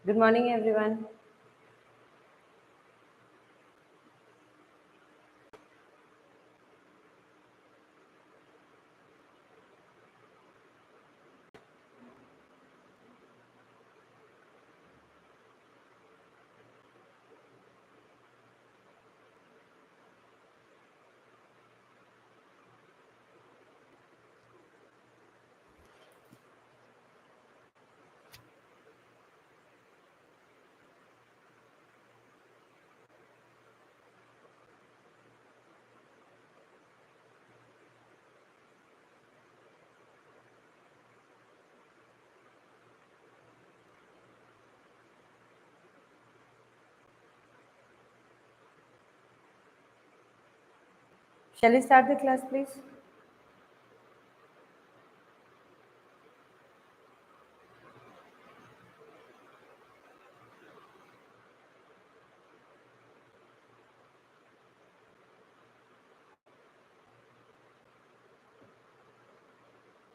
Good morning, everyone. Shall we start the class, please?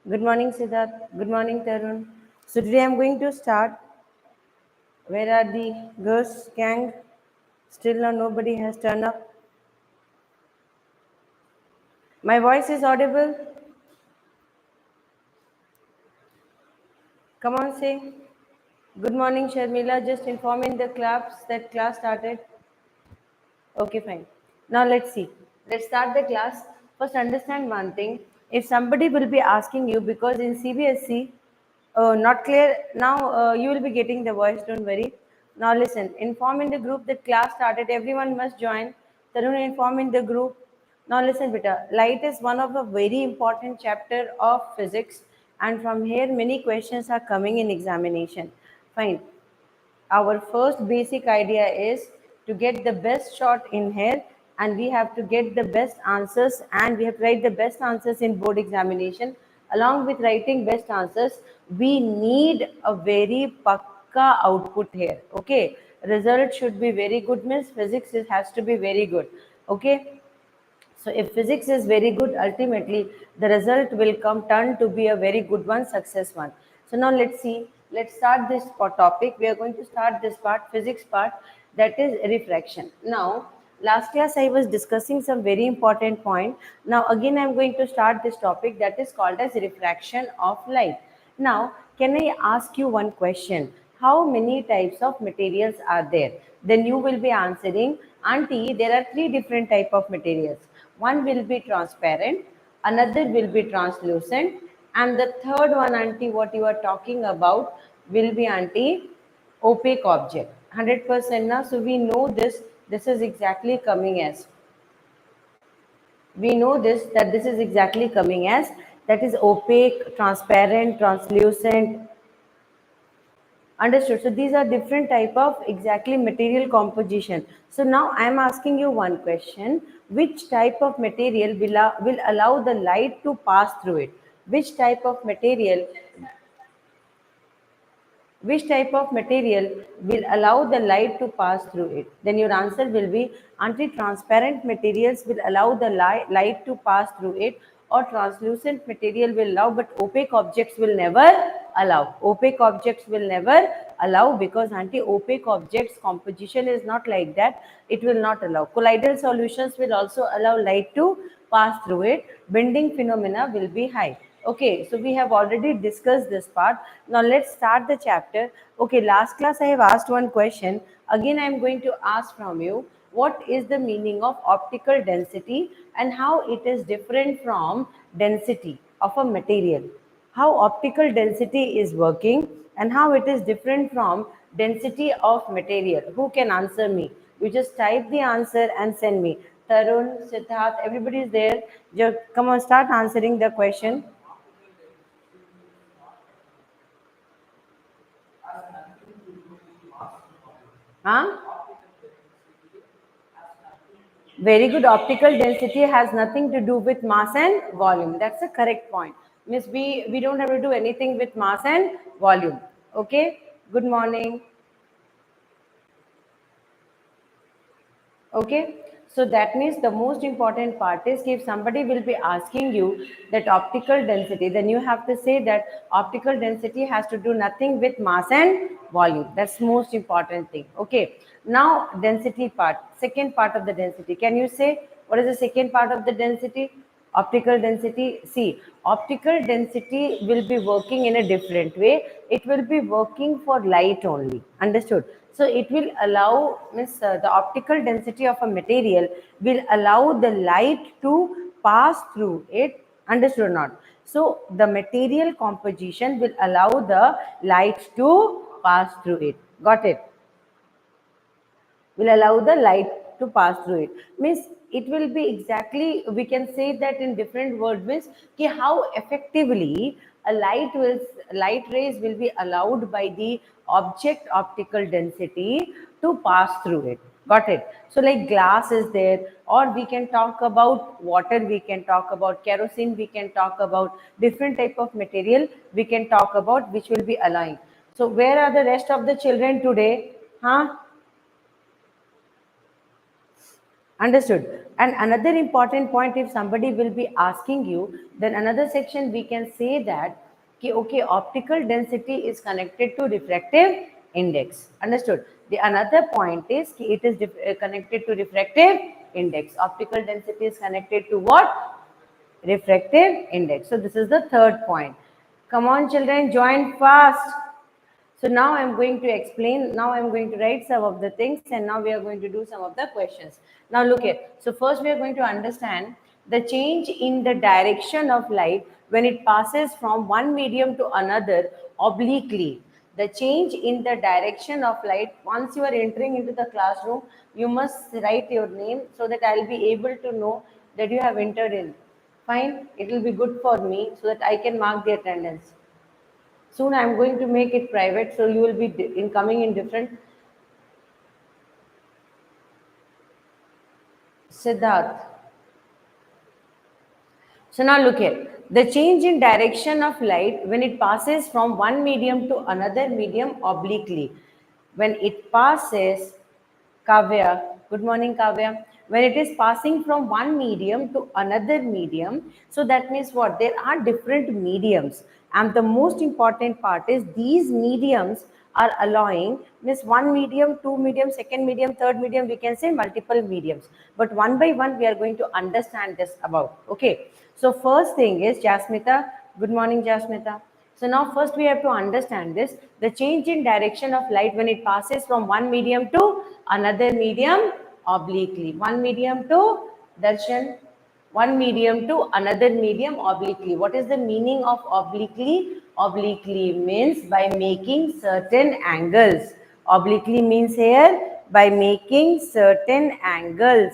Good morning, Siddharth. Good morning, Tarun. So today I'm going to start. Where are the girls gang? Still now nobody has turned up. My voice is audible. Come on, say. Good morning, Sharmila. Just informing the class that class started. Okay, fine. Now let's see. Let's start the class. First, understand one thing. If somebody will be asking you, because in CBSE, not clear now, you will be getting the voice. Don't worry. Now listen. Inform in the group that class started. Everyone must join. Tarun, inform in the group. Now listen, beta. Light is one of the very important chapter of physics, and from here many questions are coming in examination. Fine. Our first basic idea is to get the best shot in here, and we have to get the best answers, and we have to write the best answers in board examination. Along with writing best answers, we need a very pakka output here. Okay, result should be very good, means physics has to be very good. Okay, so if physics is very good, ultimately the result will come turn to be a very good one, success one. So now let's see. Let's start this topic. We are going to start this part, physics part, that is refraction. Now, last class I was discussing some very important point. Now again I am going to start this topic that is called as refraction of light. Now, can I ask you one question? How many types of materials are there? Then you will be answering, Auntie, there are three different type of materials. One will be transparent, another will be translucent, and the third one, Auntie, what you are talking about will be, Auntie, opaque object. 100% now. So we know this. This is exactly coming as, we know this, that this is exactly coming as, that is opaque, transparent, translucent. Understood. So these are different type of exactly material composition. So now I am asking you one question: which type of material will allow the light to pass through it? Which type of material which type of material will allow the light to pass through it? Then your answer will be, anti-transparent materials will allow the light to pass through it, or translucent material will allow, but opaque objects will never allow. Opaque objects will never allow, because anti-opaque objects composition is not like that. It will not allow. Colloidal solutions will also allow light to pass through it. Bending phenomena will be high. Okay, so we have already discussed this part. Now let's start the chapter. Okay, last class I have asked one question. Again, I am going to ask from you, what is the meaning of optical density and how it is different from density of a material? How optical density is working and how it is different from density of material. Who can answer me? You just type the answer and send me. Tarun, Siddharth, everybody is there. Just come on, start answering the question. Huh? Very good. Optical density has nothing to do with mass and volume. That's a correct point. Miss, we don't have to do anything with mass and volume. Okay. Good morning. Okay. So that means the most important part is if somebody will be asking you that optical density, then you have to say that optical density has to do nothing with mass and volume. That's most important thing. Okay. Now density part, second part of the density. Can you say what is the second part of the density? Optical density. See, optical density will be working in a different way. It will be working for light only. Understood? So it will allow, means the optical density of a material will allow the light to pass through it. Understood or not? So the material composition will allow the light to pass through it. Got it? Will allow the light to pass through it. Means it will be exactly, we can say that in different words, means ki how effectively a light rays will be allowed by the object optical density to pass through it. Got it? So like glass is there, or we can talk about water, we can talk about kerosene, we can talk about different type of material, we can talk about which will be allowing. So where are the rest of the children today? Huh? Understood. And another important point, if somebody will be asking you, then another section we can say that, okay, optical density is connected to refractive index. Understood. The another point is it is connected to refractive index. Optical density is connected to what? Refractive index. So this is the third point. Come on, children, join fast. So now I'm going to explain, now I'm going to write some of the things, and now we are going to do some of the questions. Now look here. So first we are going to understand the change in the direction of light when it passes from one medium to another obliquely. The change in the direction of light, once you are entering into the classroom, you must write your name so that I'll be able to know that you have entered in. Fine, it will be good for me so that I can mark the attendance. Soon I'm going to make it private, so you will be in coming in different. Siddharth. So now look here. The change in direction of light when it passes from one medium to another medium obliquely. When it passes, Kavya, good morning Kavya. When it is passing from one medium to another medium, so that means what? There are different mediums. And the most important part is these mediums are allowing, means one medium, two medium, second medium, third medium, we can say multiple mediums. But one by one, we are going to understand this about. Okay. So first thing is Jasmita. Good morning, Jasmita. So now first we have to understand this, the change in direction of light when it passes from one medium to another medium obliquely. One medium to Darshan, one medium to another medium obliquely. What is the meaning of obliquely? Obliquely means by making certain angles. Obliquely means here by making certain angles.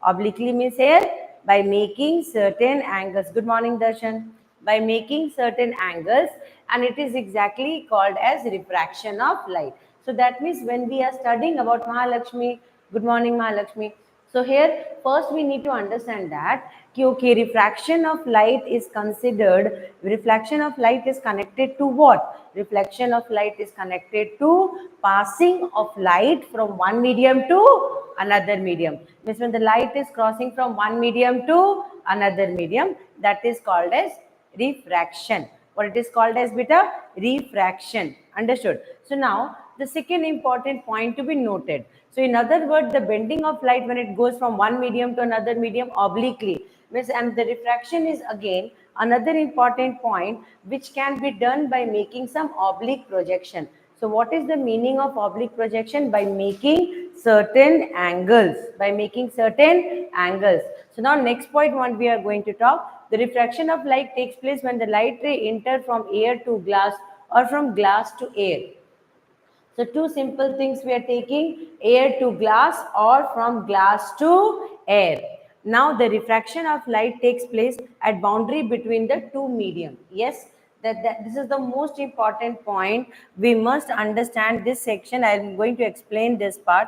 Obliquely means here by making certain angles. Good morning, Darshan. By making certain angles, and it is exactly called as refraction of light. So that means when we are studying about Mahalakshmi, good morning Mahalakshmi. So here first we need to understand that okay, refraction of light is considered, reflection of light is connected to what? Reflection of light is connected to passing of light from one medium to another medium. Means when the light is crossing from one medium to another medium, that is called as refraction. What it is called as, beta? Refraction. Understood? So now the second important point to be noted. So in other words, the bending of light when it goes from one medium to another medium obliquely, means, and the refraction is again another important point which can be done by making some oblique projection. So what is the meaning of oblique projection? By making certain angles. By making certain angles. So now next point one we are going to talk. The refraction of light takes place when the light ray enters from air to glass or from glass to air. So two simple things we are taking, air to glass or from glass to air. Now the refraction of light takes place at boundary between the two medium. Yes, that this is the most important point. We must understand this section. I am going to explain this part.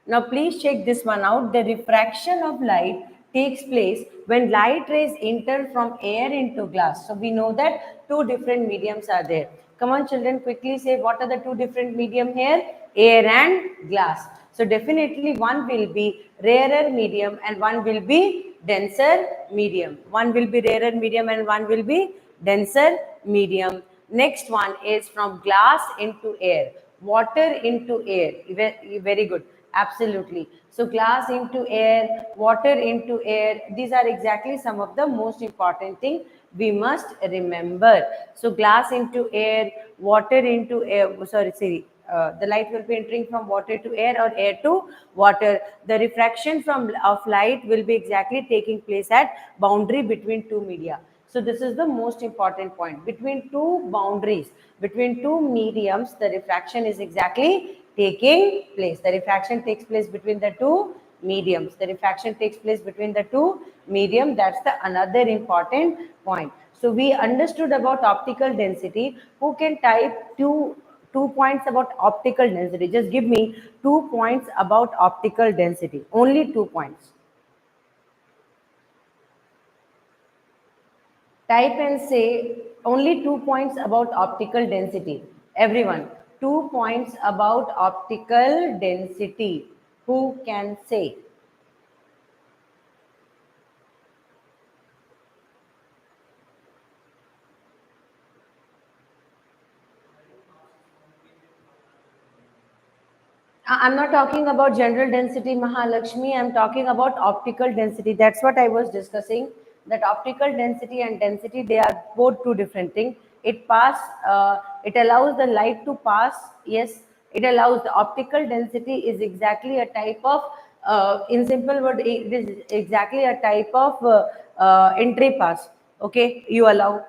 Now please check this one out. The refraction of light takes place when light rays enter from air into glass. So we know that two different mediums are there. Come on children, quickly say what are the two different medium here? Air and glass. So definitely one will be rarer medium and one will be denser medium. One will be rarer medium and one will be denser medium. Next one is from glass into air, water into air. Very good. Absolutely. So glass into air, water into air. These are exactly some of the most important thing we must remember. So glass into air, water into air. Sorry. The light will be entering from water to air or air to water. The refraction of light will be exactly taking place at boundary between two media. So this is the most important point. Between two boundaries, between two mediums, the refraction is exactly taking place. The refraction takes place between the two mediums. The refraction takes place between the two medium. That's the another important point. So we understood about optical density. Who can type two points about optical density? Just give me 2 points about optical density. Only 2 points. Type and say only 2 points about optical density. Everyone, 2 points about optical density. Who can say? I'm not talking about general density, Mahalakshmi. I'm talking about optical density. That's what I was discussing. That optical density and density, they are both two different things. It allows the light to pass. Yes, it allows the optical density is exactly a type of, in simple word, it is exactly a type of entry pass. Okay, you allow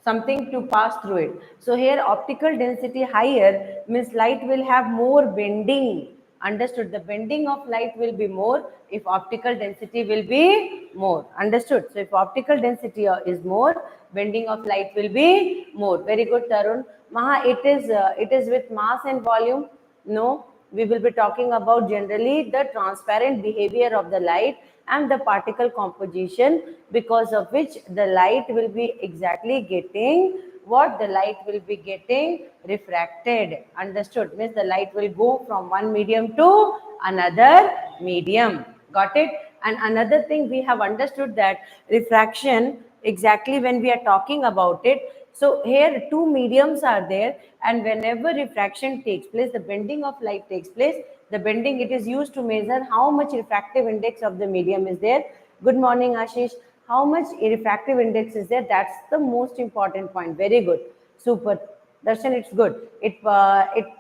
something to pass through it. So here optical density higher means light will have more bending. Understood? The bending of light will be more if optical density will be more. Understood? So if optical density is more, bending of light will be more. Very good, Tarun. Maha, it is with mass and volume. No, we will be talking about generally the transparent behavior of the light and the particle composition, because of which the light will be exactly getting what the light will be getting refracted. Understood? Means the light will go from one medium to another medium. Got it? And another thing we have understood that refraction, exactly when we are talking about it, so here two mediums are there, and whenever refraction takes place, the bending of light takes place. The bending, it is used to measure how much refractive index of the medium is there. Good morning, Ashish. How much refractive index is there? That's the most important point. Very good. Super. Darshan, it's good. It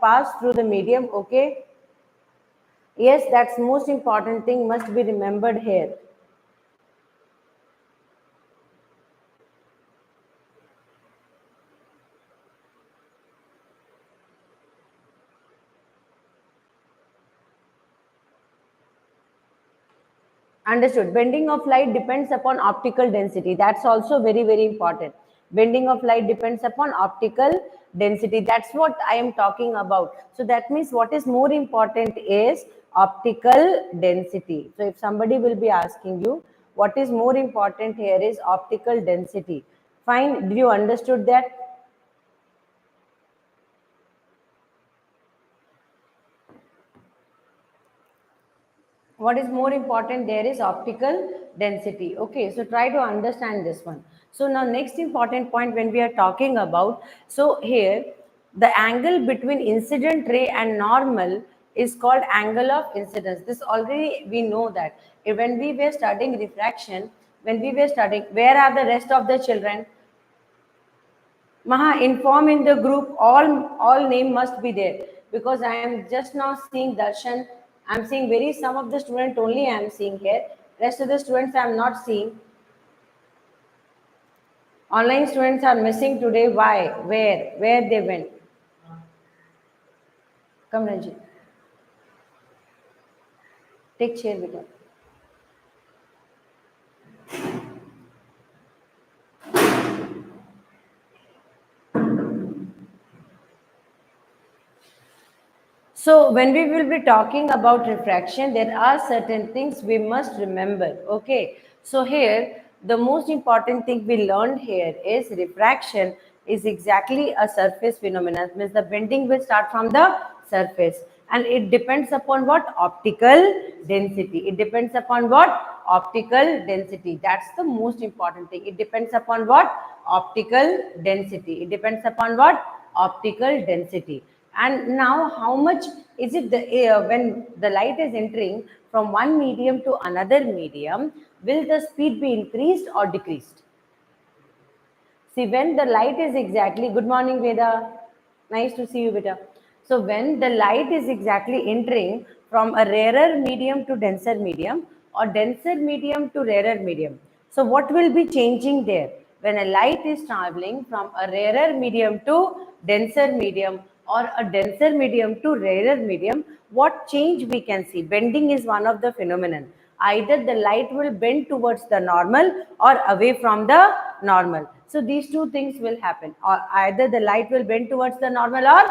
passed through the medium. Okay. Yes, that's most important thing must be remembered here. Understood. Bending of light depends upon optical density. That's also very, very important. Bending of light depends upon optical density. That's what I am talking about. So that means what is more important is optical density. So if somebody will be asking you, what is more important here is optical density. Fine. Did you understood that? What is more important there is optical density. Okay, so try to understand this one. So now next important point when we are talking about, so here the angle between incident ray and normal is called angle of incidence. This already we know that. When we were studying refraction, when we were studying, where are the rest of the children? Maha, inform in the group, all name must be there, because I am just now seeing Darshan. I'm seeing very some of the student only I am seeing here. Rest of the students I am not seeing. Online students are missing today. Why? Where? Where they went? Come, Ranjit. Take chair, beta. So when we will be talking about refraction, there are certain things we must remember. Okay. So here, the most important thing we learned here is refraction is exactly a surface phenomenon. Means the bending will start from the surface, and it depends upon what? Optical density. It depends upon what? Optical density. That's the most important thing. It depends upon what? Optical density. It depends upon what? Optical density. And now how much is it when the light is entering from one medium to another medium, will the speed be increased or decreased? See, when the light is exactly, good morning, Veda. Nice to see you, Veda. So, when the light is exactly entering from a rarer medium to denser medium or denser medium to rarer medium. So, what will be changing there? When a light is traveling from a rarer medium to denser medium or a denser medium to rarer medium, what change we can see? Bending is one of the phenomenon. Either the light will bend towards the normal or away from the normal. So these two things will happen, or either the light will bend towards the normal or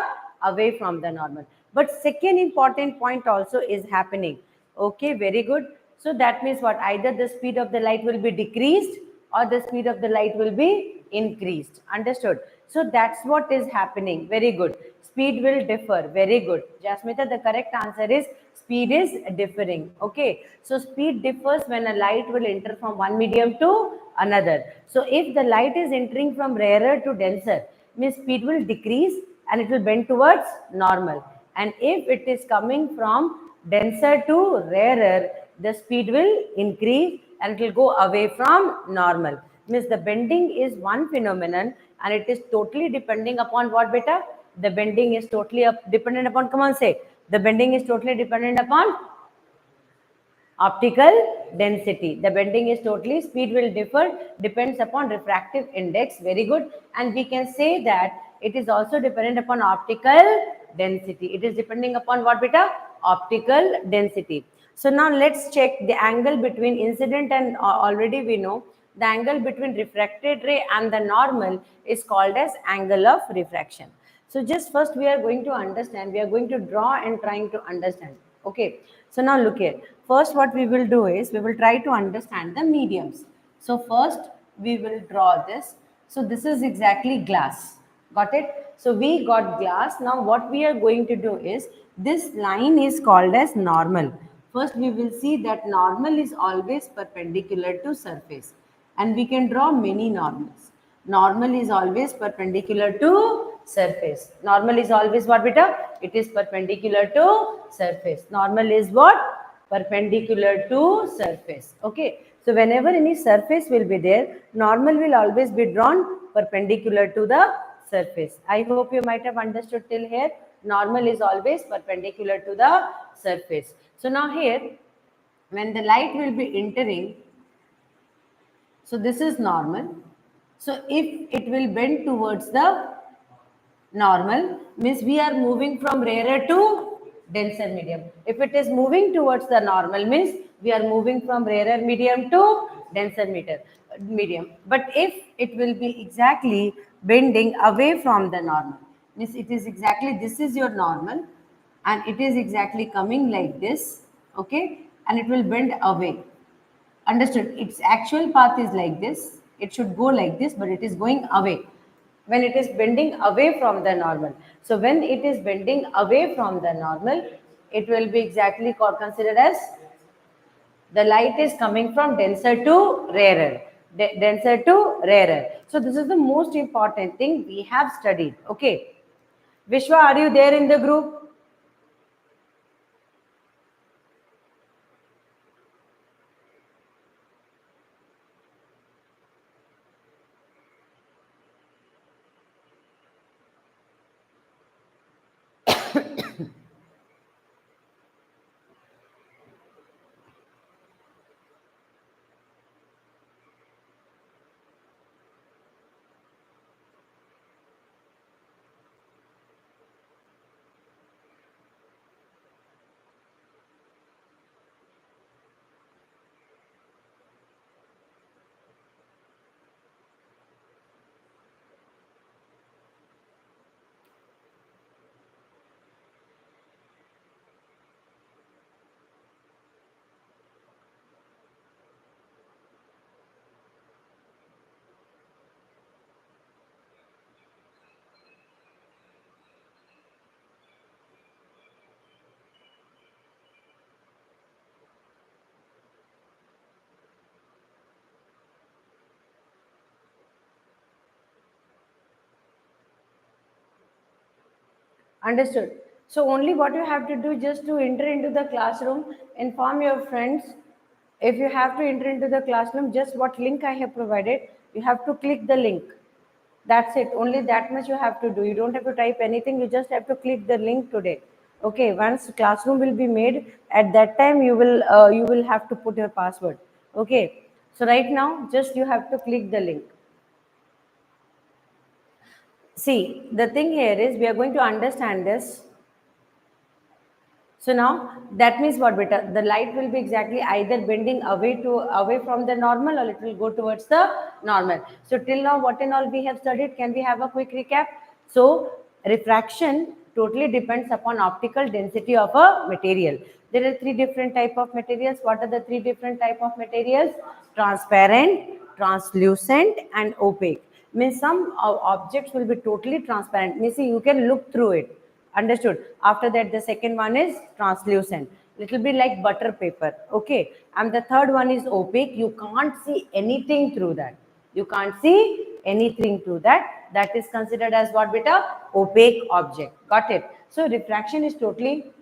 away from the normal. But second important point also is happening. Okay, very good. So that means what? Either the speed of the light will be decreased or the speed of the light will be increased. Understood? So that's what is happening. Very good. Speed will differ. Very good. Jasmita, the correct answer is speed is differing. Okay. So speed differs when a light will enter from one medium to another. So if the light is entering from rarer to denser, means speed will decrease and it will bend towards normal. And if it is coming from denser to rarer, the speed will increase and it will go away from normal. Means the bending is one phenomenon and it is totally depending upon what, beta? The bending is totally dependent upon, come on, say. The bending is totally dependent upon optical density. The bending is totally, speed will differ, depends upon refractive index. Very good. And we can say that it is also dependent upon optical density. It is depending upon what, beta? Optical density. So now let's check the angle between incident and already we know the angle between refracted ray and the normal is called as angle of refraction. So just first we are going to understand, we are going to draw and trying to understand. Okay. So now look here. First what we will do is we will try to understand the mediums. So first we will draw this. So this is exactly glass. Got it? So we got glass. Now what we are going to do is this line is called as normal. First we will see that normal is always perpendicular to surface and we can draw many normals. Normal is always perpendicular to surface. Normal is always what, beta? It is perpendicular to surface. Normal is what? Perpendicular to surface. Okay. So whenever any surface will be there, normal will always be drawn perpendicular to the surface. I hope you might have understood till here. Normal is always perpendicular to the surface. So now here, when the light will be entering, so this is normal. So if it will bend towards the normal, means we are moving from rarer to denser medium. If it is moving towards the normal, means we are moving from rarer medium to denser medium. But if it will be exactly bending away from the normal, means it is exactly, this is your normal and it is exactly coming like this, okay, and it will bend away. Understood? Its actual path is like this. It should go like this, but it is going away. When it is bending away from the normal. So when it is bending away from the normal, it will be exactly considered as the light is coming from denser to rarer. Denser to rarer. So this is the most important thing we have studied. Okay. Vishwa, are you there in the group? Understood. So only what you have to do just to enter into the classroom, inform your friends. If you have to enter into the classroom, just what link I have provided, you have to click the link. That's it. Only that much you have to do. You don't have to type anything. You just have to click the link today. Okay. Once classroom will be made, at that time you will have to put your password. Okay. So right now, just you have to click the link. See, the thing here is we are going to understand this. So now that means what, beta? The light will be exactly either bending away from the normal, or it will go towards the normal. So till now, what and all we have studied? Can we have a quick recap? So refraction totally depends upon optical density of a material. There are three different type of materials. What are the three different type of materials? Transparent, translucent, and opaque. Means some objects will be totally transparent. Means you can look through it. Understood. After that, the second one is translucent, little bit like butter paper. Okay. And the third one is opaque. You can't see anything through that. You can't see anything through that. That is considered as what, beta? Opaque object. Got it. So refraction is totally.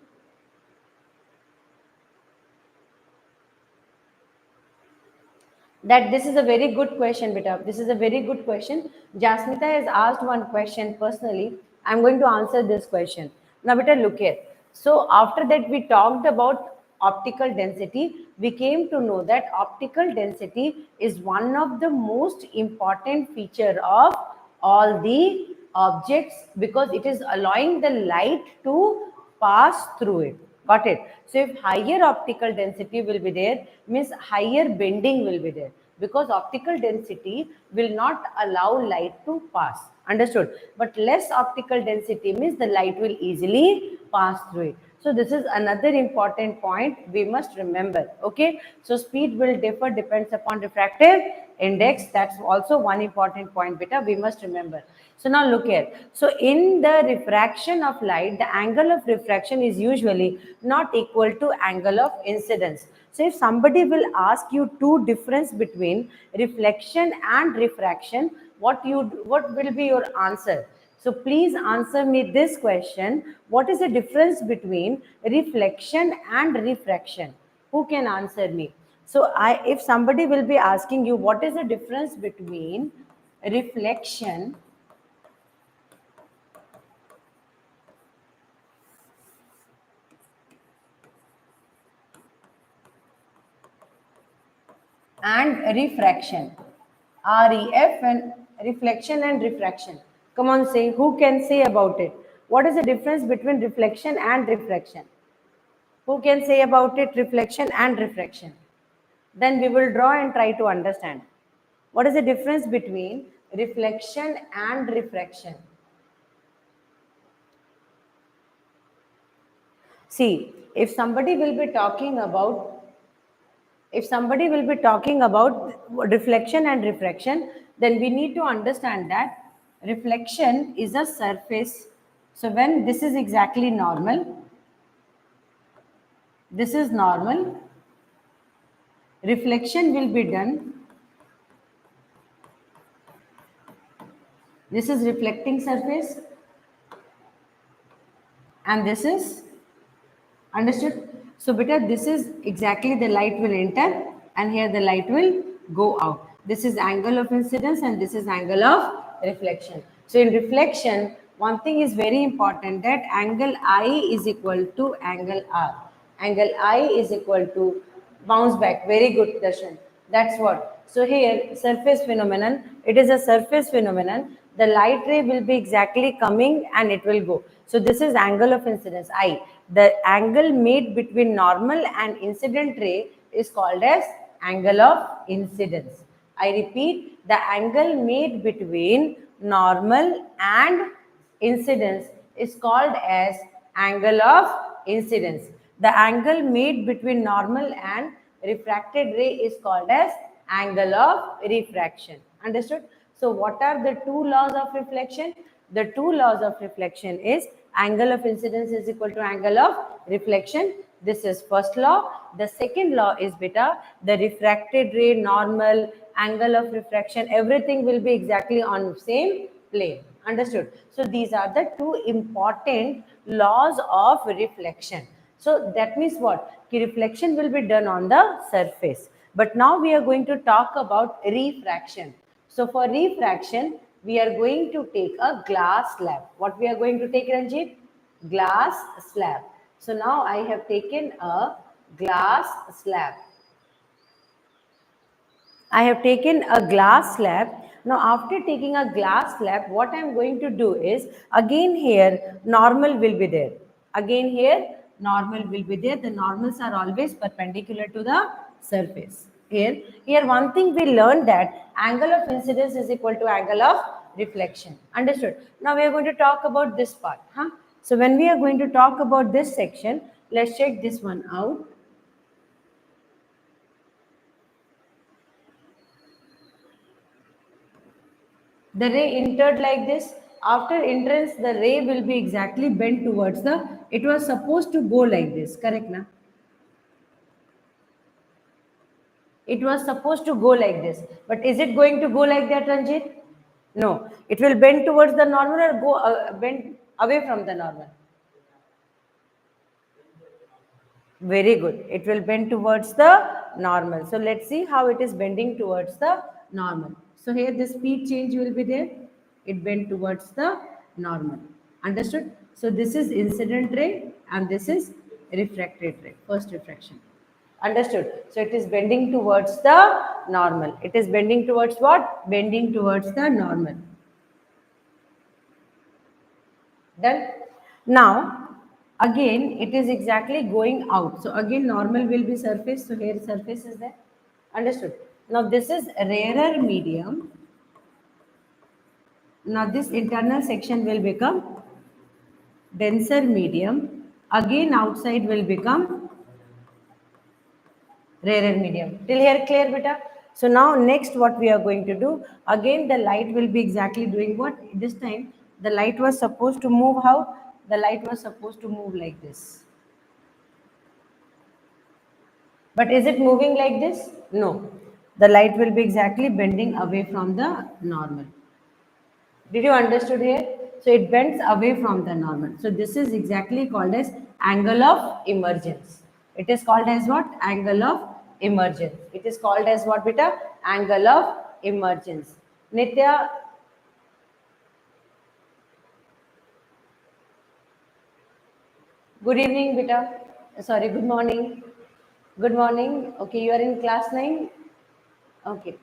That this is a very good question, beta. This is a very good question. Jasmita has asked one question personally. I'm going to answer this question. Now, beta, look here. So after that, we talked about optical density. We came to know that optical density is one of the most important feature of all the objects, because it is allowing the light to pass through it. Got it? So if higher optical density will be there, means higher bending will be there, because optical density will not allow light to pass. Understood? But less optical density means the light will easily pass through it. So this is another important point we must remember. Okay. So speed will differ, depends upon refractive index. That's also one important point, beta, we must remember. So now look here. So in the refraction of light, the angle of refraction is usually not equal to angle of incidence. So if somebody will ask you two difference between reflection and refraction, what will be your answer? So please answer me this question. What is the difference between reflection and refraction? Who can answer me? So if somebody will be asking you what is the difference between reflection and refraction, REF, and reflection and refraction. Come on, say, who can say about it? What is the difference between reflection and refraction? Who can say about it, reflection and refraction? Then we will draw and try to understand. What is the difference between reflection and refraction? See, if somebody will be talking about reflection and refraction, then we need to understand that reflection is a surface. So when this is exactly normal, this is normal, reflection will be done. This is reflecting surface, and this is, understood? So beta, this is exactly the light will enter, and here the light will go out. This is angle of incidence and this is angle of reflection. So in reflection, one thing is very important, that angle I is equal to angle R. Angle I is equal to bounce back. Very good, Darshan. That's what. So here, surface phenomenon, it is a surface phenomenon. The light ray will be exactly coming and it will go. So this is angle of incidence, I. The angle made between normal and incident ray is called as angle of incidence. I repeat, the angle made between normal and incidence is called as angle of incidence. The angle made between normal and refracted ray is called as angle of refraction. Understood? So what are the two laws of reflection? The two laws of reflection is angle of incidence is equal to angle of reflection. This is first law. The second law is beta, the refracted ray, normal, angle of refraction, everything will be exactly on same plane. Understood? So these are the two important laws of reflection. So that means what? Reflection will be done on the surface. But now we are going to talk about refraction. So for refraction, we are going to take a glass slab. What we are going to take, Ranjit? Glass slab. So now I have taken a glass slab. I have taken a glass slab. Now after taking a glass slab, what I am going to do is, again here normal will be there. Again here normal will be there. The normals are always perpendicular to the surface. Here one thing we learned, that angle of incidence is equal to angle of reflection. Understood? Now we are going to talk about this part. So when we are going to talk about this section, let's check this one out. The ray entered like this. After entrance, the ray will be exactly bent towards the, it was supposed to go like this, correct na? It was supposed to go like this. But is it going to go like that, Ranjit? No. It will bend towards the normal or go bend away from the normal? Very good. It will bend towards the normal. So let's see how it is bending towards the normal. So here the speed change will be there. It bend towards the normal. Understood? So this is incident ray and this is refracted ray, first refraction. Understood? So it is bending towards the normal. It is bending towards what? Bending towards the normal. Done? Now, again, it is exactly going out. So again, normal will be surface. So here surface is there. Understood? Now this is rarer medium. Now this internal section will become denser medium. Again, outside will become rarer medium. Till here clear, beta? So now next what we are going to do, again the light will be exactly doing what? This time the light was supposed to move how? The light was supposed to move like this. But is it moving like this? No. The light will be exactly bending away from the normal. Did you understood here? So it bends away from the normal. So this is exactly called as angle of emergence. It is called as what? Angle of emergence. It is called as what, beta? Angle of emergence. Nitya, good evening, beta. Sorry, good morning. Good morning. Okay, you are in class 9. Okay.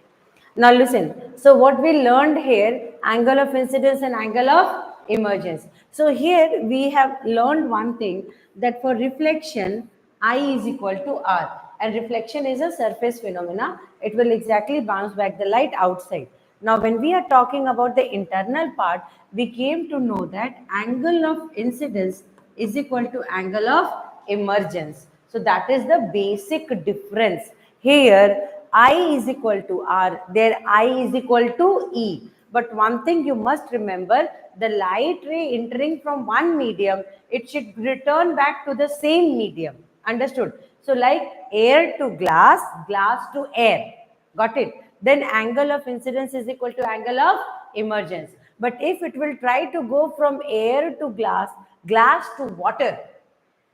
Now listen. So what we learned here, angle of incidence and angle of emergence. So here we have learned one thing, that for reflection, I is equal to R. And reflection is a surface phenomena. It will exactly bounce back the light outside. Now when we are talking about the internal part, we came to know that angle of incidence is equal to angle of emergence. So that is the basic difference. Here I is equal to R, there I is equal to E. But one thing you must remember, the light ray entering from one medium, it should return back to the same medium. Understood? So like air to glass, glass to air. Got it? Then angle of incidence is equal to angle of emergence. But if it will try to go from air to glass, glass to water,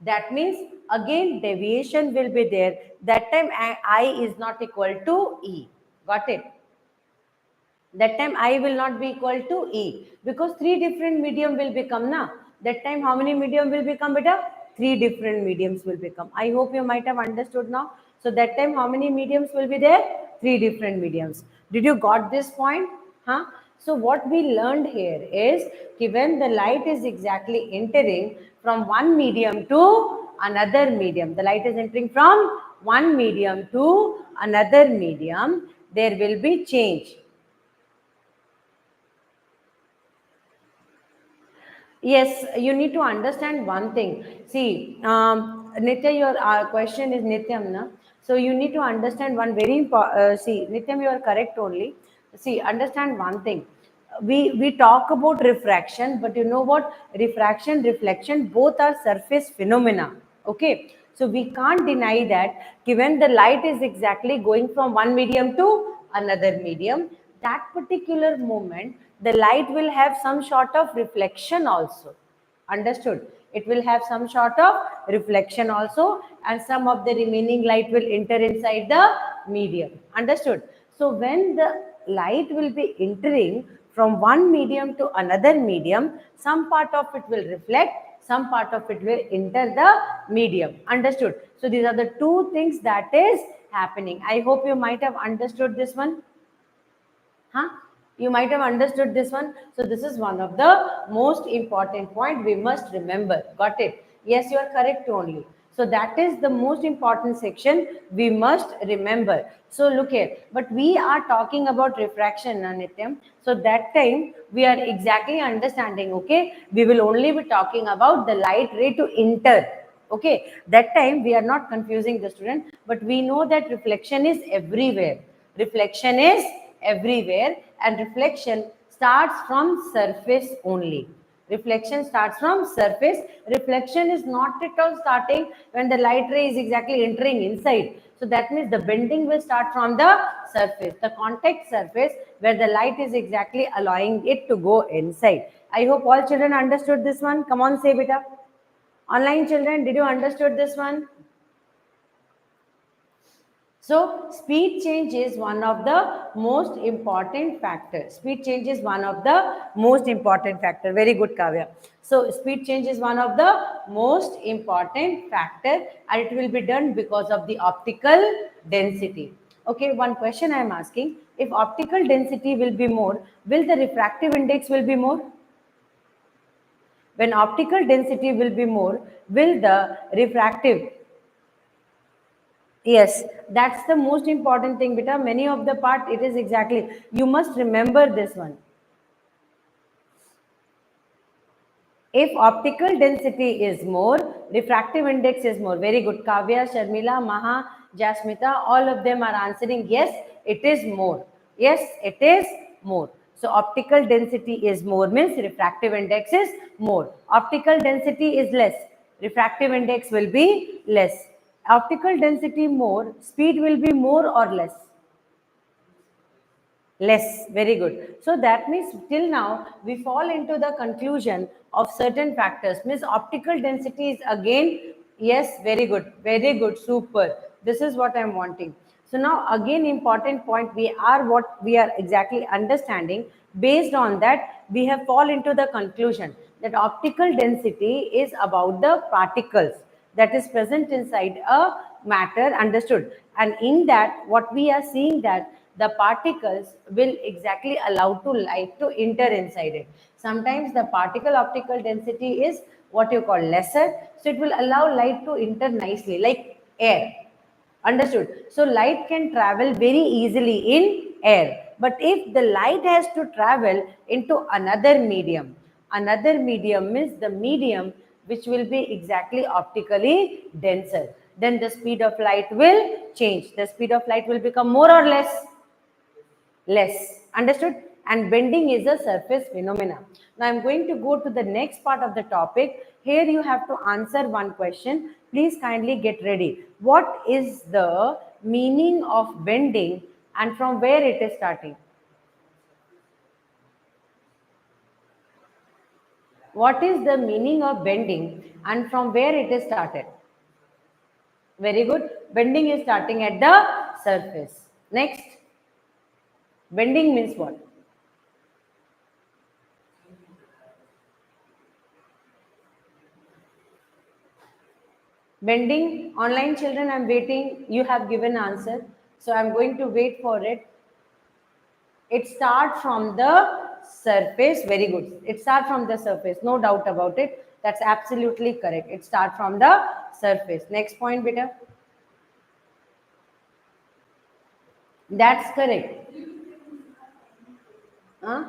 that means again deviation will be there. That time I is not equal to E. Got it? That time I will not be equal to E, because three different medium will become na. That time how many medium will become, beta? Three different mediums will become. I hope you might have understood now. So that time how many mediums will be there? Three different mediums. Did you got this point? So what we learned here is, when the light is exactly entering from one medium to another medium, the light is entering from one medium to another medium, there will be change. Yes, you need to understand one thing. See, Nitya, your question is Nityam, na? So you need to understand one very important. See, Nityam, you are correct only. See, understand one thing. We talk about refraction, but you know what? Refraction, reflection, both are surface phenomena. Okay, so we can't deny that. Given the light is exactly going from one medium to another medium, that particular moment the light will have some sort of reflection also. Understood? It will have some sort of reflection also, and some of the remaining light will enter inside the medium. Understood? So when the light will be entering from one medium to another medium, some part of it will reflect, some part of it will enter the medium. Understood? So these are the two things that is happening. I hope you might have understood this one. Huh? You might have understood this one. So this is one of the most important point we must remember. Got it? Yes, you are correct only. So that is the most important section we must remember. So look here, but we are talking about refraction, Nityam. So that time we are exactly understanding, okay? We will only be talking about the light ray to enter. Okay, that time we are not confusing the student, but we know that reflection is everywhere. Reflection is everywhere, and reflection starts from surface only. Reflection starts from surface. Reflection is not at all starting when the light ray is exactly entering inside. So that means the bending will start from the surface, the contact surface where the light is exactly allowing it to go inside. I hope all children understood this one. Come on, say beta. Online children, did you understood this one? So speed change is one of the most important factors. Speed change is one of the most important factor. Very good, Kavya. So speed change is one of the most important factor, and it will be done because of the optical density. Okay, one question I am asking: if optical density will be more, will the refractive index will be more? When optical density will be more, will the refractive? Yes, that's the most important thing, beta. Many of the part, it is exactly, you must remember this one. If optical density is more, refractive index is more. Very good. Kavya, Sharmila, Maha, Jasmita, all of them are answering yes, it is more. Yes, it is more. So optical density is more means refractive index is more. Optical density is less, refractive index will be less. Optical density more, speed will be more or less? Less. Very good. So that means till now we fall into the conclusion of certain factors. Means optical density is again, yes, very good, super. This is what I'm wanting. So now again important point, we are what we are exactly understanding. Based on that, we have fall into the conclusion that optical density is about the particles that is present inside a matter. Understood? And in that, what we are seeing that the particles will exactly allow to light to enter inside it. Sometimes the particle optical density is what you call lesser, so it will allow light to enter nicely, like air. Understood? So light can travel very easily in air. But if the light has to travel into another medium means the medium which will be exactly optically denser, then the speed of light will change. The speed of light will become more or less? Less. Understood? And bending is a surface phenomena. Now I'm going to go to the next part of the topic. Here you have to answer one question. Please kindly get ready. What is the meaning of bending and from where it is starting? What is the meaning of bending and from where it is started? Very good. Bending is starting at the surface. Next. Bending means what? Bending, online children, I'm waiting. You have given answer. So I'm going to wait for it. It starts from the surface. Very good. It starts from the surface. No doubt about it. That's absolutely correct. It starts from the surface. Next point, beta. That's correct. Huh?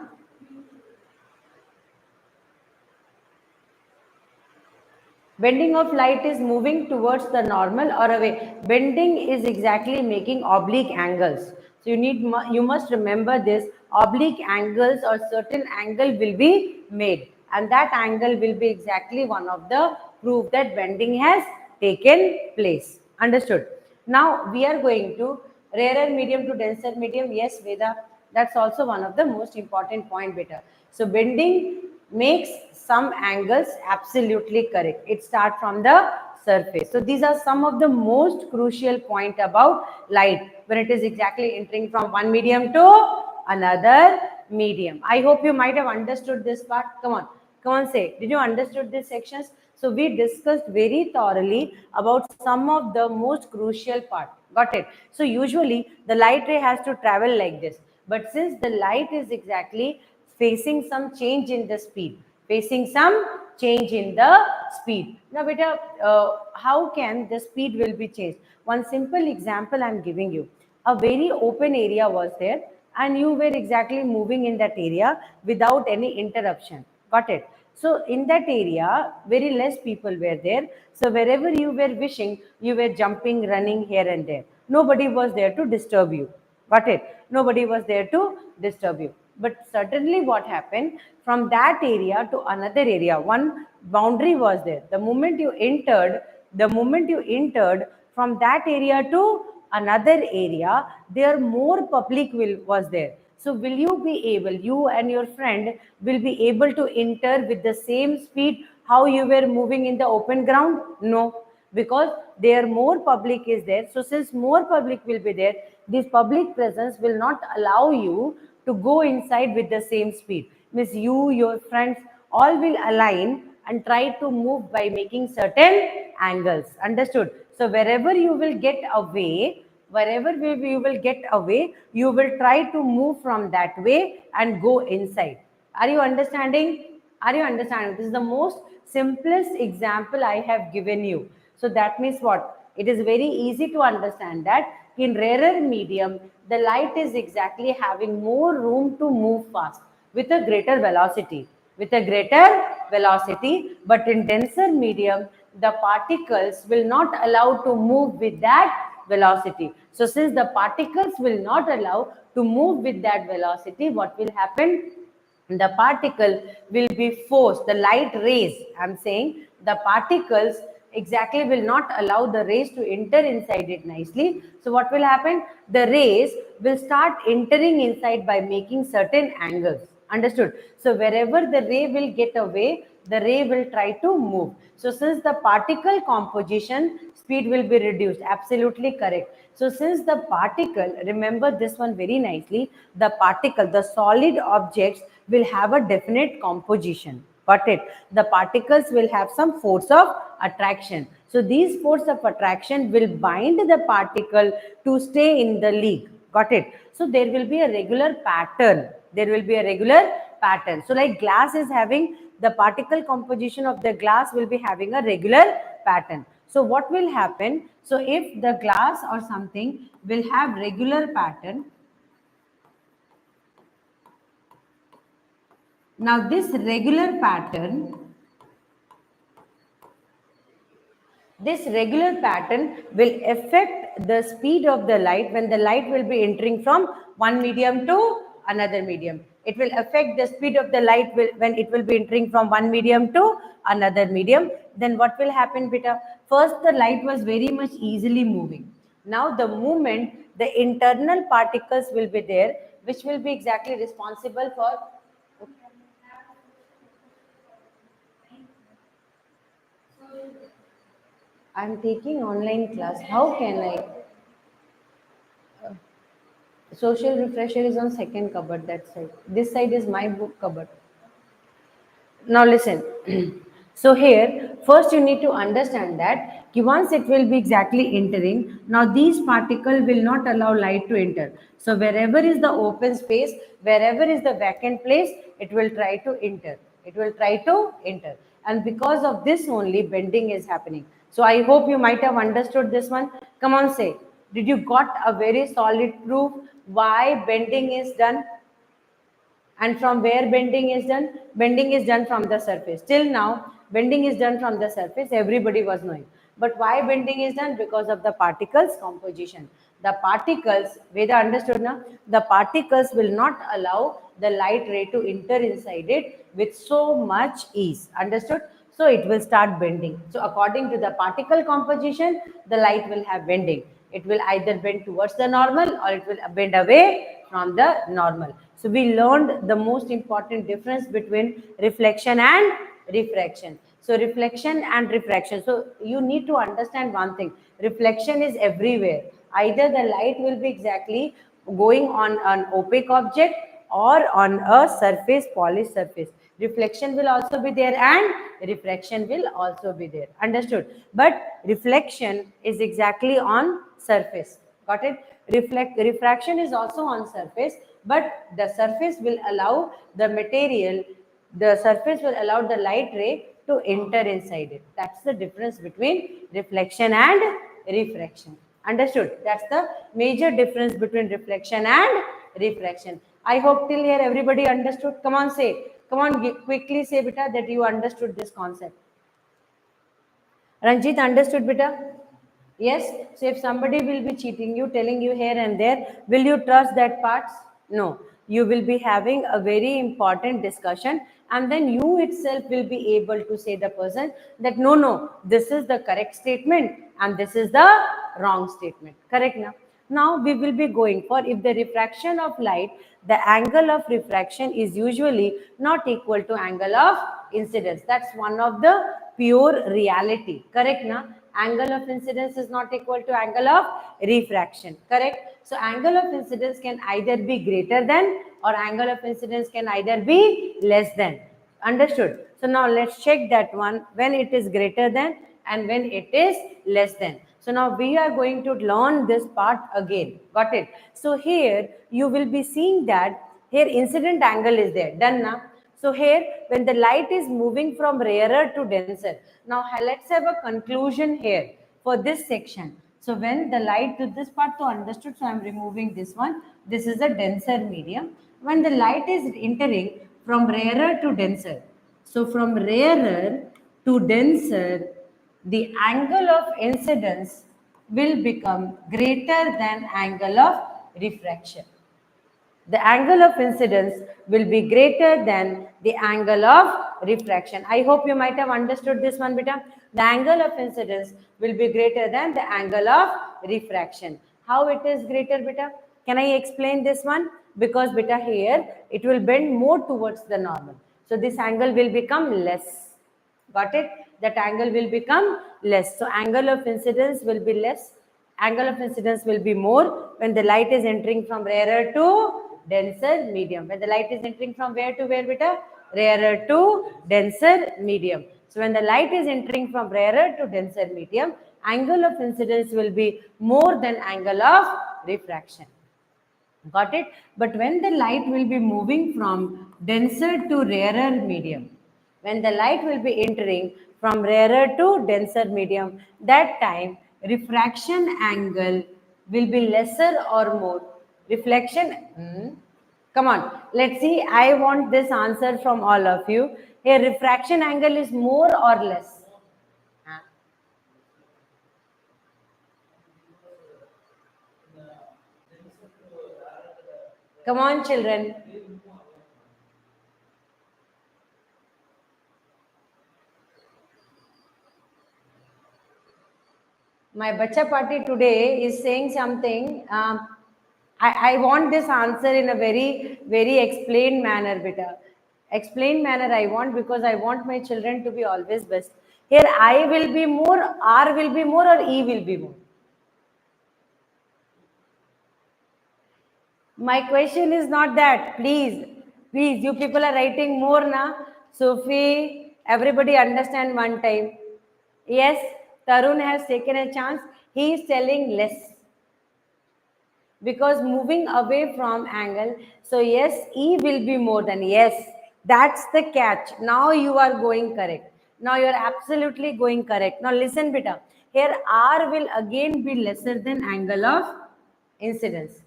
Bending of light is moving towards the normal or away. Bending is exactly making oblique angles. So you must remember this. Oblique angles or certain angle will be made, and that angle will be exactly one of the proof that bending has taken place. Understood? Now we are going to rarer medium to denser medium. Yes, Veda. That's also one of the most important point, beta. So bending makes some angles absolutely correct. It starts from the surface. So these are some of the most crucial point about light when it is exactly entering from one medium to another medium. I hope you might have understood this part. Come on, say, did you understood these sections? So we discussed very thoroughly about some of the most crucial part. Got it? So usually the light ray has to travel like this. But since the light is exactly facing some change in the speed, facing some change in the speed. Now, beta, how can the speed will be changed? One simple example I'm giving you. A very open area was there and you were exactly moving in that area without any interruption. Got it? So in that area, very less people were there. So wherever you were wishing, you were jumping, running here and there. Nobody was there to disturb you. Got it? Nobody was there to disturb you. But certainly what happened from that area to another area, one boundary was there. The moment you entered from that area to another area, there more public was there. So will you be able, you and your friend will be able to enter with the same speed how you were moving in the open ground? No, because there more public is there. So since more public will be there, this public presence will not allow you to go inside with the same speed. Means you, your friends, all will align and try to move by making certain angles. Understood? So wherever you will get away, you will get away, you will try to move from that way and go inside. Are you understanding? Are you understanding? This is the most simplest example I have given you. So that means what? It is very easy to understand that in rarer medium, the light is exactly having more room to move fast with a greater velocity. But in denser medium, the particles will not allow to move with that velocity. So since the particles will not allow to move with that velocity, what will happen? The particle will be forced, the light rays, I'm saying, the particles exactly will not allow the rays to enter inside it nicely. So what will happen? The rays will start entering inside by making certain angles. Understood? So wherever the ray will get away, the ray will try to move. So since the particle composition, speed will be reduced. Absolutely correct. So since the particle, remember this one very nicely, the particle, the solid objects will have a definite composition. Got it? The particles will have some force of attraction. So these force of attraction will bind the particle to stay in the league. Got it? So there will be a regular pattern. So like glass is having, the particle composition of the glass will be having a regular pattern. So what will happen? So if the glass or something will have regular pattern, now this regular pattern will affect the speed of the light when the light will be entering from one medium to another medium. It will affect the speed of the light when it will be entering from one medium to another medium. Then what will happen, beta? First, the light was very much easily moving. Now, the movement, the internal particles will be there, which will be exactly responsible for. I'm taking online class. How can I? Social refresher is on second cupboard, that side. This side is my book cupboard. Now listen. So here, first you need to understand that once it will be exactly entering, now these particles will not allow light to enter. So wherever is the open space, wherever is the vacant place, it will try to enter. And because of this only, bending is happening. So I hope you might have understood this one. Come on, say. Did you got a very solid proof why bending is done? And from where bending is done? Bending is done from the surface. Till now, bending is done from the surface, everybody was knowing. But why bending is done? Because of the particles composition. The particles, Veda understood now, the particles will not allow the light ray to enter inside it with so much ease. Understood? So it will start bending. So according to the particle composition, the light will have bending. It will either bend towards the normal or it will bend away from the normal. So we learned the most important difference between reflection and refraction. So reflection and refraction. So you need to understand one thing. Reflection is everywhere. Either the light will be exactly going on an opaque object or on a surface, polished surface. Reflection will also be there and refraction will also be there. Understood? But reflection is exactly on surface. Got it? Refraction is also on surface, but the surface will allow the material, the surface will allow the light ray to enter inside it. That's the difference between reflection and refraction. Understood? That's the major difference between reflection and refraction. I hope till here everybody understood. Come on, say. Come on, quickly say, beta, that you understood this concept. Ranjit, understood, beta? Yes. So if somebody will be cheating you, telling you here and there, will you trust that parts? No. You will be having a very important discussion, and then you itself will be able to say the person that no, this is the correct statement and this is the wrong statement. Correct now? Now we will be going for, if the refraction of light, the angle of refraction is usually not equal to angle of incidence. That's one of the pure reality. Correct now? Angle of incidence is not equal to angle of refraction. Correct? So angle of incidence can either be greater than, or angle of incidence can either be less than. Understood? So now let's check that one, when it is greater than and when it is less than. So now we are going to learn this part again. Got it? So here you will be seeing that here incident angle is there. Done now? So here when the light is moving from rarer to denser. Now let's have a conclusion here for this section. So when the light to this part to understood, so I am removing this one. This is a denser medium. When the light is entering from rarer to denser. So from rarer to denser, the angle of incidence will become greater than angle of refraction. The angle of incidence will be greater than the angle of refraction. I hope you might have understood this one, beta. The angle of incidence will be greater than the angle of refraction. How it is greater, beta? Can I explain this one? Because, beta, here it will bend more towards the normal. So this angle will become less. Got it? That angle will become less. So angle of incidence will be less. Angle of incidence will be more when the light is entering from rarer to denser medium. When the light is entering from where to where, beta? Rarer to denser medium. So when the light is entering from rarer to denser medium, angle of incidence will be more than angle of refraction. Got it? But when the light will be moving from denser to rarer medium, when the light will be entering from rarer to denser medium, that time refraction angle will be lesser or more. Reflection, come on, let's see. I want this answer from all of you. Here, refraction angle is more or less? Come on, children. My bacha party today is saying something. I want this answer in a very explained manner, beta. Explained manner I want, because I want my children to be always best. Here I will be more, R will be more, or E will be more. My question is not that. Please, you people are writing more now. Sophie, everybody understand one time. Yes, Tarun has taken a chance. He is telling less. Because moving away from angle, so yes, E will be more than, yes, that's the catch. Now you are going correct. Now you are absolutely going correct. Now listen, beta. Here R will again be lesser than angle of incidence.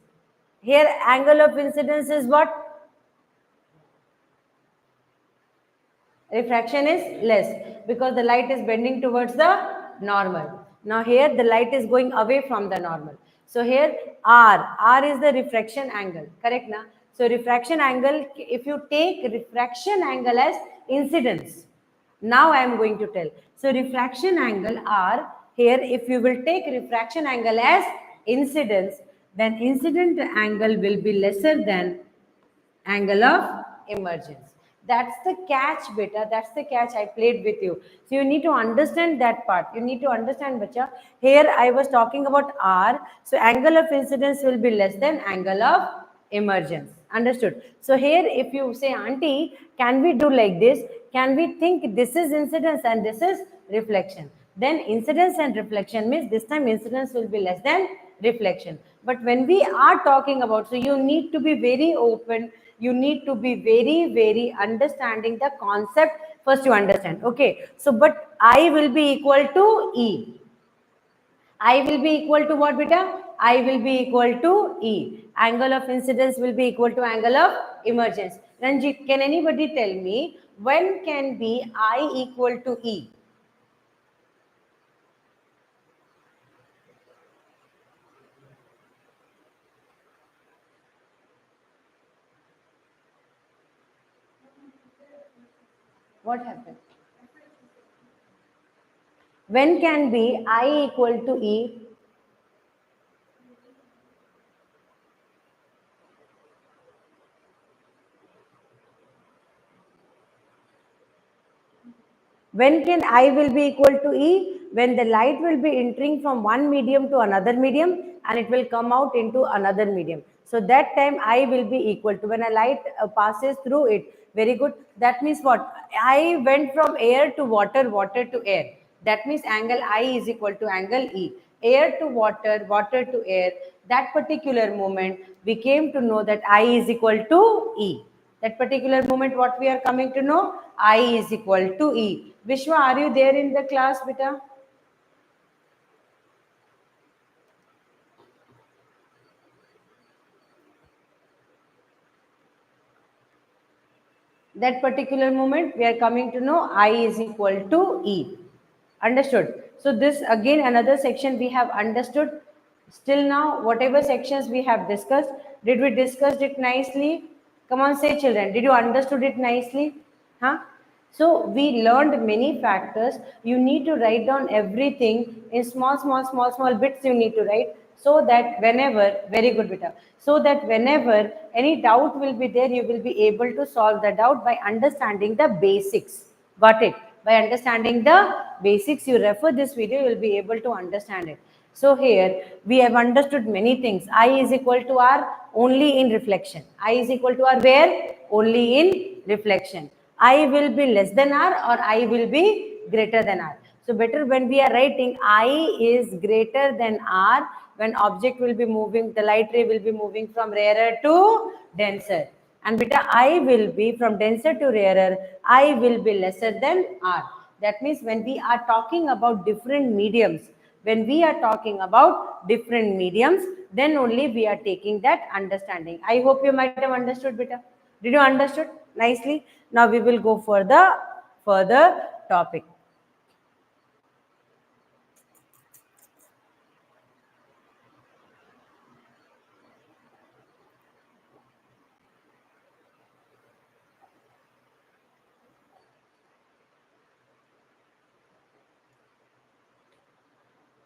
Here angle of incidence is what? Refraction is less because the light is bending towards the normal. Now here the light is going away from the normal. So here R is the refraction angle, correct na? So refraction angle, if you take refraction angle as incidence, now I am going to tell. So refraction angle R, here if you will take refraction angle as incidence, then incident angle will be lesser than angle of emergence. That's the catch, beta. That's the catch I played with you. So you need to understand that part. You need to understand, bacha. Here I was talking about R. So angle of incidence will be less than angle of emergence. Understood? So here if you say, auntie, can we do like this? Can we think this is incidence and this is reflection? Then incidence and reflection means this time incidence will be less than reflection. But when we are talking about, so you need to be very open, you need to be very understanding the concept. First you understand, okay? So but I will be equal to E. I will be equal to what, beta? I will be equal to E. Angle of incidence will be equal to angle of emergence. Ranjit, can anybody tell me when can be I equal to E? What happened? When can be I equal to E? When can I will be equal to E? When the light will be entering from one medium to another medium and it will come out into another medium. So that time I will be equal to when a light passes through it. Very good. That means what? I went from air to water, water to air. That means angle I is equal to angle E. Air to water, water to air. That particular moment we came to know that I is equal to E. That particular moment what we are coming to know, I is equal to E. Vishwa, are you there in the class, beta? That particular moment we are coming to know I is equal to E. Understood? So this again another section we have understood. Still now, whatever sections we have discussed, did we discuss it nicely? Come on, say children, did you understood it nicely? Huh? So we learned many factors. You need to write down everything in small bits you need to write so that whenever, very good beta, so that whenever any doubt will be there, you will be able to solve the doubt by understanding the basics. Got it? By understanding the basics, you refer this video, you will be able to understand it. So here we have understood many things. I is equal to R only in reflection. I is equal to R where? Only in reflection. I will be less than R or I will be greater than R. So better when we are writing I is greater than R, when object will be moving, the light ray will be moving from rarer to denser. And beta I will be from denser to rarer, I will be lesser than R. That means when we are talking about different mediums, when we are talking about different mediums, then only we are taking that understanding. I hope you might have understood, beta. Did you understood nicely? Now we will go for the further topic.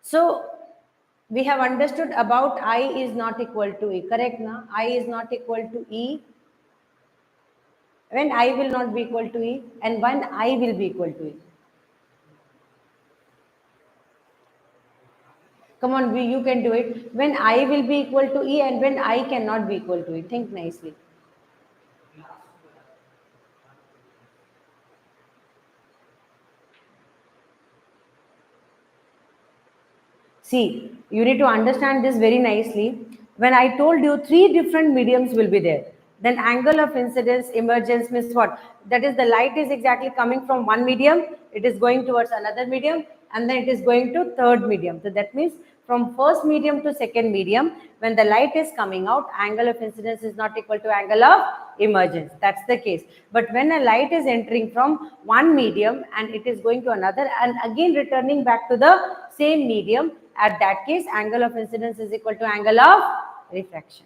So we have understood about I is not equal to E. Correct now? I is not equal to E when I will not be equal to E and when I will be equal to E. Come on, you can do it. When I will be equal to E and when I cannot be equal to E. Think nicely. See, you need to understand this very nicely. When I told you three different mediums will be there, then angle of incidence, emergence means what? That is the light is exactly coming from one medium, it is going towards another medium, and then it is going to third medium. So that means from first medium to second medium, when the light is coming out, angle of incidence is not equal to angle of emergence. That's the case. But when a light is entering from one medium and it is going to another and again returning back to the same medium, at that case, angle of incidence is equal to angle of refraction.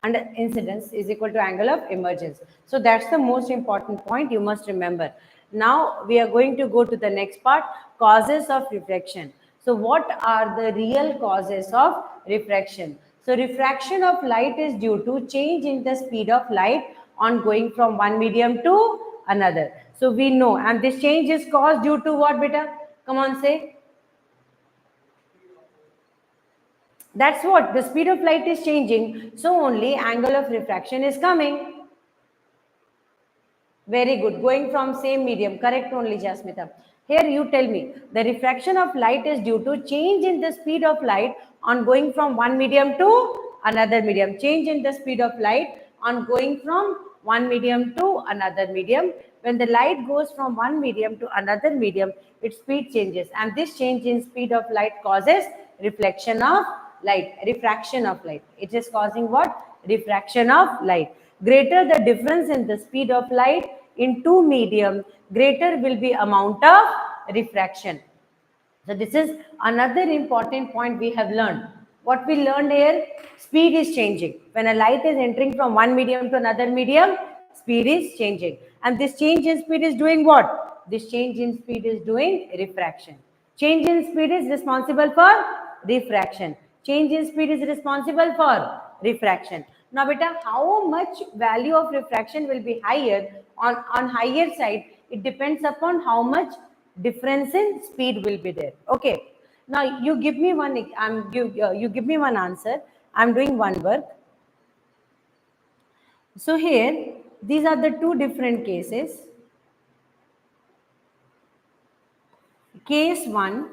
And incidence is equal to angle of emergence. So that's the most important point you must remember. Now we are going to go to the next part, causes of refraction. So what are the real causes of refraction? So refraction of light is due to change in the speed of light on going from one medium to another. So we know, and this change is caused due to what, beta? Come on, say. That's what, the speed of light is changing, so only angle of refraction is coming. Very good. Going from same medium. Correct only, Jasmita. Here you tell me, the refraction of light is due to change in the speed of light on going from one medium to another medium. Change in the speed of light on going from one medium to another medium. When the light goes from one medium to another medium, its speed changes. And this change in speed of light causes reflection of light, refraction of light. It is causing what? Refraction of light. Greater the difference in the speed of light in two medium, greater will be amount of refraction. So this is another important point we have learned. What we learned here, speed is changing. When a light is entering from one medium to another medium, speed is changing. And this change in speed is doing what? This change in speed is doing refraction. Change in speed is responsible for refraction. Change in speed is responsible for refraction. Now, beta, how much value of refraction will be higher on higher side? It depends upon how much difference in speed will be there. Okay. Now you give me one. You give me one answer. I'm doing one work. So here, these are the two different cases. Case 1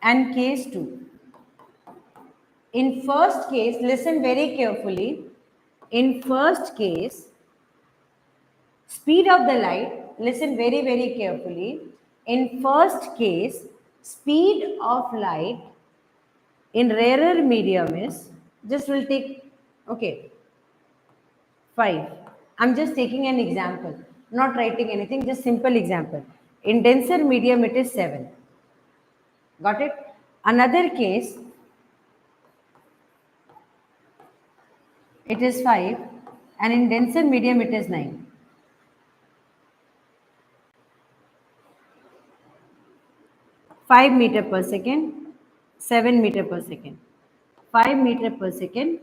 and case 2. In first case, listen very carefully. In first case, speed of the light, listen very, very carefully. In first case, speed of light in rarer medium is, just will take, okay, 5. I'm just taking an example, not writing anything, just simple example. In denser medium, it is 7. Got it? Another case, it is 5, and in denser medium, it is 9. 5 meter per second, 7 meter per second, 5 meter per second,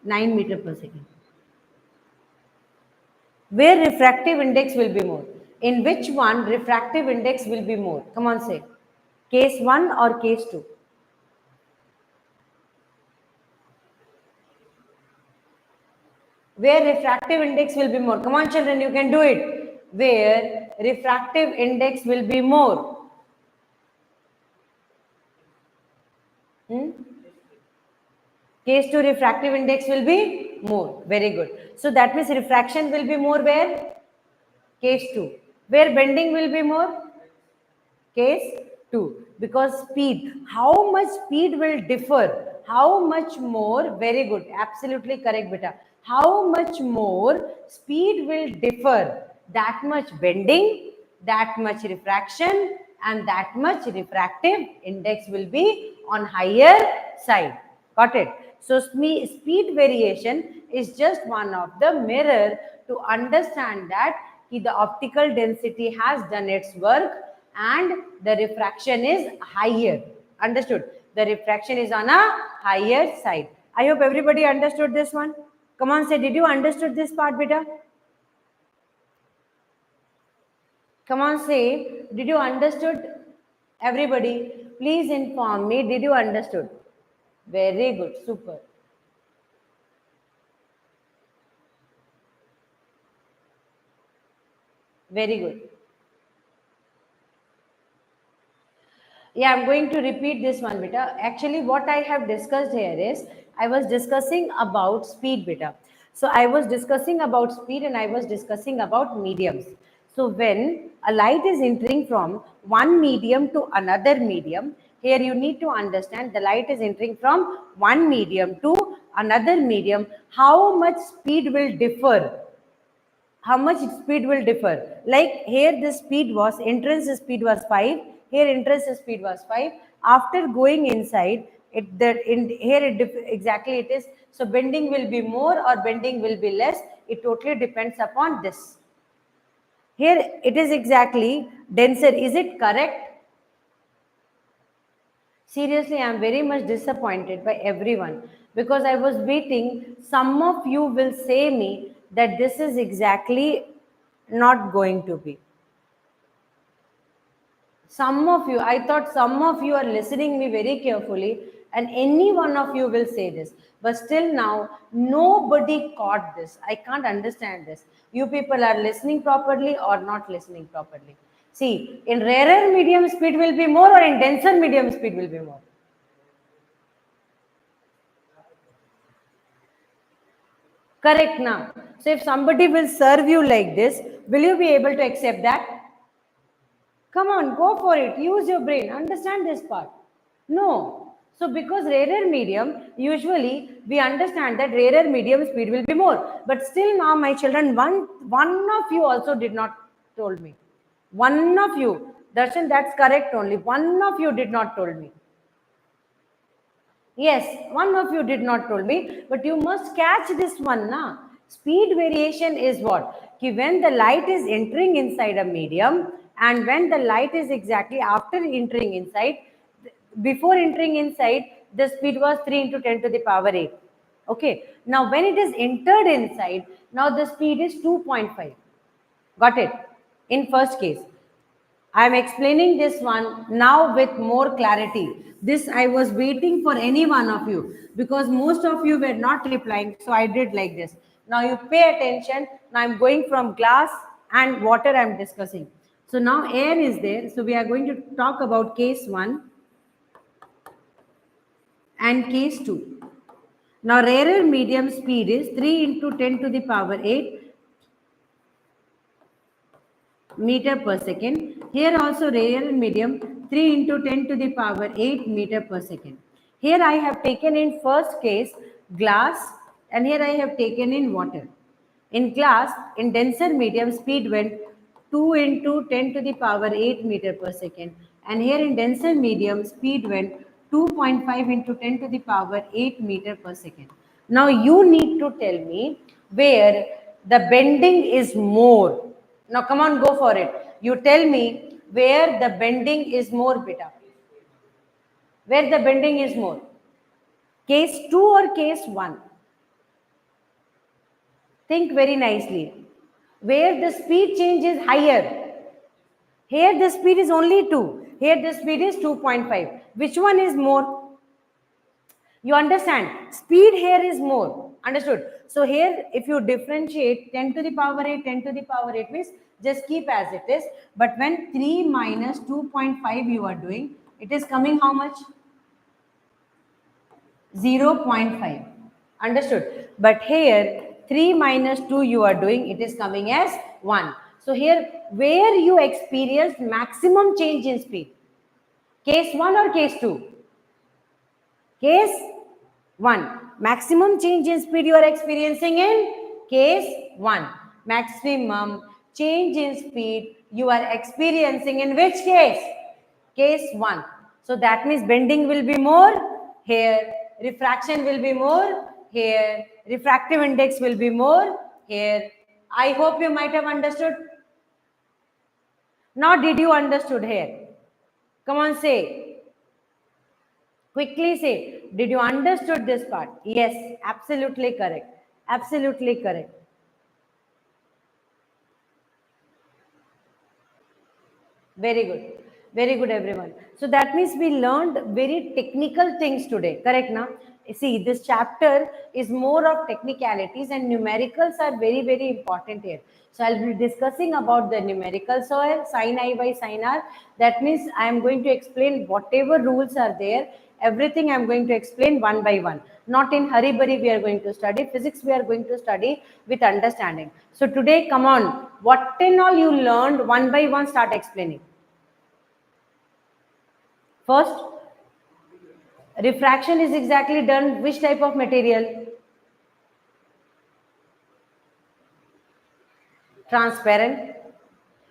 9 meter per second. Where refractive index will be more? In which one refractive index will be more? Come on, say. Case 1 or case 2? Where refractive index will be more? Come on, children, you can do it. Where refractive index will be more? Case 2 refractive index will be more. Very good. So that means refraction will be more where? Case 2. Where bending will be more? Case 2. Because speed. How much speed will differ? How much more? Very good. Absolutely correct, beta. How much more speed will differ? That much bending, that much refraction, and that much refractive index will be on higher side. Got it? So speed variation is just one of the mirror to understand that the optical density has done its work and the refraction is higher. Understood? The refraction is on a higher side. I hope everybody understood this one. Come on, say, did you understood this part, beta? Come on, say, did you understood? Everybody, please inform me, did you understood? Very good, super. Very good. Yeah, I'm going to repeat this one, beta. Actually, what I have discussed here is, I was discussing about speed, beta. So I was discussing about speed and I was discussing about mediums. So when a light is entering from one medium to another medium, here you need to understand the light is entering from one medium to another medium. How much speed will differ? How much speed will differ? Like here the speed was, entrance speed was 5, here entrance speed was 5. After going inside, exactly it is. So bending will be more or bending will be less. It totally depends upon this. Here it is exactly denser. Is it correct? Seriously, I am very much disappointed by everyone because I was waiting. Some of you will say me that this is exactly not going to be. Some of you, I thought some of you are listening me very carefully, and any one of you will say this. But still now, nobody caught this. I can't understand this. You people are listening properly or not listening properly. See, in rarer medium speed will be more, or in denser medium speed will be more. Correct now. So if somebody will serve you like this, will you be able to accept that? Come on, go for it. Use your brain. Understand this part. No. So because rarer medium, usually we understand that rarer medium speed will be more. But still now, my children, one of you also did not told me. One of you. Darshan, that's correct only. One of you did not told me. Yes, one of you did not told me, but you must catch this one na. Speed variation is what? Ki when the light is entering inside a medium and when the light is exactly after entering inside, before entering inside, the speed was 3 into 10 to the power 8. Okay. Now when it is entered inside, now the speed is 2.5. Got it? In first case. I am explaining this one now with more clarity. This I was waiting for any one of you because most of you were not replying. So I did like this. Now you pay attention. Now I'm going from glass and water I'm discussing. So now air is there. So we are going to talk about case 1 and case 2. Now rarer medium speed is 3 into 10 to the power 8 meter per second. Here also real medium 3 into 10 to the power 8 meter per second. Here I have taken in first case glass and here I have taken in water. In glass, in denser medium speed went 2 into 10 to the power 8 meter per second, and here in denser medium speed went 2.5 into 10 to the power 8 meter per second. Now you need to tell me where the bending is more. Now come on, go for it. You tell me where the bending is more, beta. Where the bending is more. Case 2 or case 1? Think very nicely. Where the speed change is higher. Here the speed is only 2. Here the speed is 2.5. Which one is more? You understand? Speed here is more. Understood? So here, if you differentiate 10 to the power 8, 10 to the power 8 means just keep as it is. But when 3 minus 2.5 you are doing, it is coming how much? 0.5. Understood? But here, 3 minus 2 you are doing, it is coming as 1. So here, where you experienced maximum change in speed? Case 1 or case 2? Case 1. Maximum change in speed you are experiencing in case 1. Maximum change in speed you are experiencing in which case? Case 1. So that means bending will be more here, refraction will be more here, refractive index will be more here. I hope you might have understood. Now did you understood here? Come on, say. Quickly say, did you understood this part? Yes, absolutely correct. Absolutely correct. Very good. Very good, everyone. So that means we learned very technical things today. Correct now? See, this chapter is more of technicalities and numericals are very, very important here. So I'll be discussing about the numerical soil, sin I by sin R. That means I am going to explain whatever rules are there. Everything I am going to explain one by one. Not in hurry burry we are going to study. Physics we are going to study with understanding. So today, come on. What and all you learned, one by one start explaining. First, refraction is exactly done which type of material? Transparent.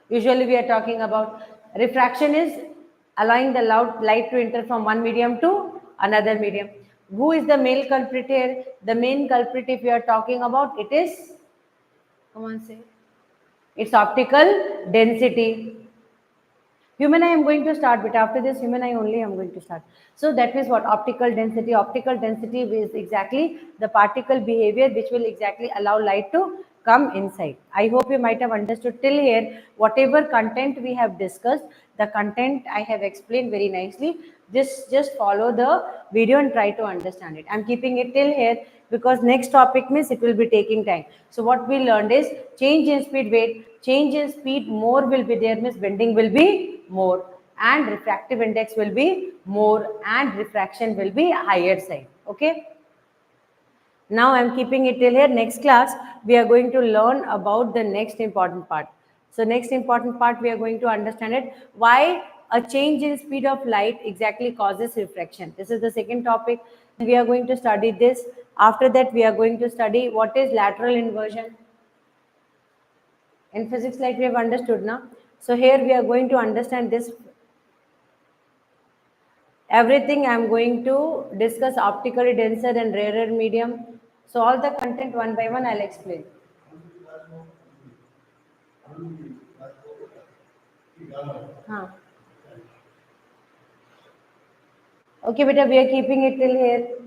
Usually we are talking about refraction is allowing the light to enter from one medium to another medium. Who is the male culprit here? The main culprit, if we are talking about, it is, come on, say, it's optical density. Human eye I am going to start, but after this human eye only I am going to start. So that means what? Optical density. Optical density is exactly the particle behavior which will exactly allow light to come inside. I hope you might have understood till here. Whatever content we have discussed, the content I have explained very nicely. Just follow the video and try to understand it. I'm keeping it till here because next topic means it will be taking time. So what we learned is change in speed, weight, change in speed, more will be there, means bending will be more, and refractive index will be more, and refraction will be higher side. Okay. Now I'm keeping it till here. Next class, we are going to learn about the next important part. So next important part, we are going to understand it. Why a change in speed of light exactly causes refraction. This is the second topic. We are going to study this. After that, we are going to study what is lateral inversion. In physics, like we have understood now. So here we are going to understand this. Everything I am going to discuss optically denser and rarer medium. So all the content one by one I'll explain. हाँ. Okay, beta, we are keeping it till here.